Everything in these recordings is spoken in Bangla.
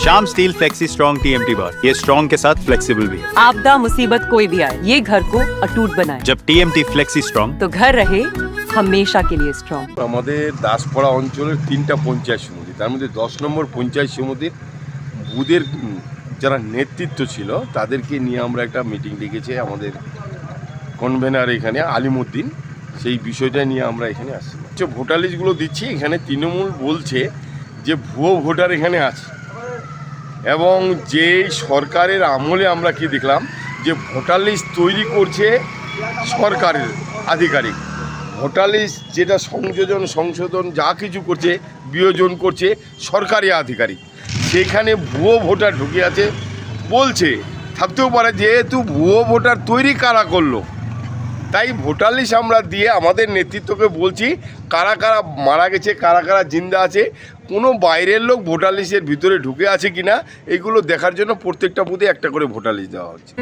Shyam steel flexi strong TMT बार, ये स्ट्रॉन्ग के साथ फ्लेक्सिबल भी है। आपदा मुसीबत कोई भी आए, ये घर को अटूट बनाए। जब टीएमटी फ्लेक्सी स्ट्रॉन्ग तो घर रहे हमेशा के लिए स्ट्रॉन्ग। আমাদের দাসপাড়া অঞ্চলের ৩টা পঞ্চায়েত সমিতি, তার মধ্যে ১০ নম্বর পঞ্চায়েত সমিতির বুথের যারা নেতৃত্ব ছিল তাদেরকে নিয়ে আমরা একটা মিটিং ডেকেছি। আমাদের কনভেনার এখানে আলিমুদ্দিন, সেই বিষয়টা নিয়ে আমরা এখানে আসছি। ভোটার লিস্টগুলো দিচ্ছি, এখানে তৃণমূল বলছে যে ভুয়ো ভোটার এখানে আছে, এবং যে সরকারের আমলে আমরা কি দেখলাম যে ভোটার লিস্ট তৈরি করছে সরকারের আধিকারিক, ভোটার লিস্ট যেটা সংশোধন যা কিছু করছে বিয়োজন করছে সরকারি আধিকারিক, সেখানে ভুয়ো ভোটার ঢুকে আছে বলছে। থাকতেও পারে যেহেতু ভুয়ো ভোটার তৈরি কারা করলো, তাই ভোটার লিস্ট আমরা দিয়ে আমাদের নেতৃত্বকে বলছি কারা কারা মারা গেছে, কারা কারা জিন্দা আছে, কোনো বাইরের লোক ভোটার লিস্টের ভিতরে ঢুকে আছে কিনা এগুলো দেখার জন্য প্রত্যেকটা বুথে একটা করে ভোটার লিস্ট দেওয়া হচ্ছে।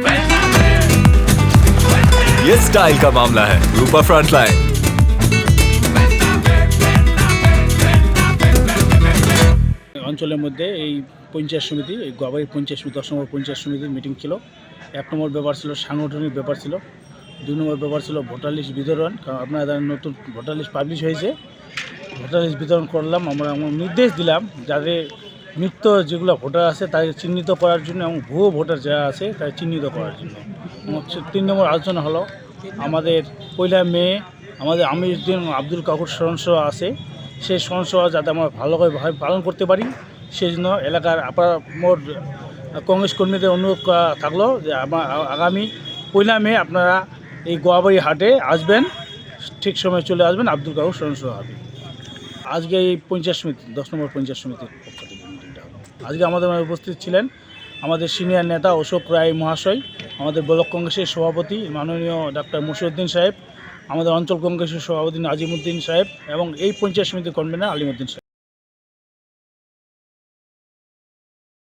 ये स्टाइल का मामला है, रूपा फ्रंटलाइन। অঞ্চলের মধ্যে এই পঞ্চায়েত সমিতি, এই গোয়াবাড়ি পঞ্চায়েত সমিতি 10 নম্বর পঞ্চায়েত সমিতির মিটিং ছিল। 1 নম্বর ব্যাপার ছিল সাংগঠনিক ব্যাপার ছিল, 2 নম্বর ব্যাপার ছিল ভোটার লিস্ট বিতরণ, কারণ আপনারা নতুন ভোটার লিস্ট পাবলিশ হয়েছে, ভোটার লিস্ট বিতরণ করলাম। আমরা নির্দেশ দিলাম যাদের মৃত যেগুলো ভোটার আছে তাদের চিহ্নিত করার জন্য এবং ভুয়ো ভোটার যারা আছে তাদের চিহ্নিত করার জন্য। 3 নম্বর আলোচনা হলো আমাদের 1 মে আমাদের আমিরউদ্দিন আব্দুল কাকুর স্মরণসভা আছে, সেই স্মরণসভা যাতে আমরা ভালো করে পালন করতে পারি সেই জন্য এলাকার মোট কংগ্রেস কর্মীদের অনুরোধ করা থাকলো যে আগামী 1 মে আপনারা এই গোয়াবাড়ি হাটে আসবেন, ঠিক সময় চলে আসবেন, আব্দুল কাকুর স্মরণসভা হবে। আজকে এই পঞ্চায়েত সমিতি 10 নম্বর পঞ্চায়েত সমিতির পক্ষ থেকে মিটিংটা হবে। আজকে আমাদের উপস্থিত ছিলেন আমাদের সিনিয়র নেতা অশোক রায় মহাশয়, আমাদের ব্লক কংগ্রেসের সভাপতি মাননীয় ডাক্তার মুশিউদ্দিন সাহেব, আমাদের অঞ্চল কংগ্রেসের সভাপতি নাজিমুদ্দিন সাহেব এবং এই পঞ্চায়েত সমিতির কনভেনার আলিমুদ্দিন সাহেব।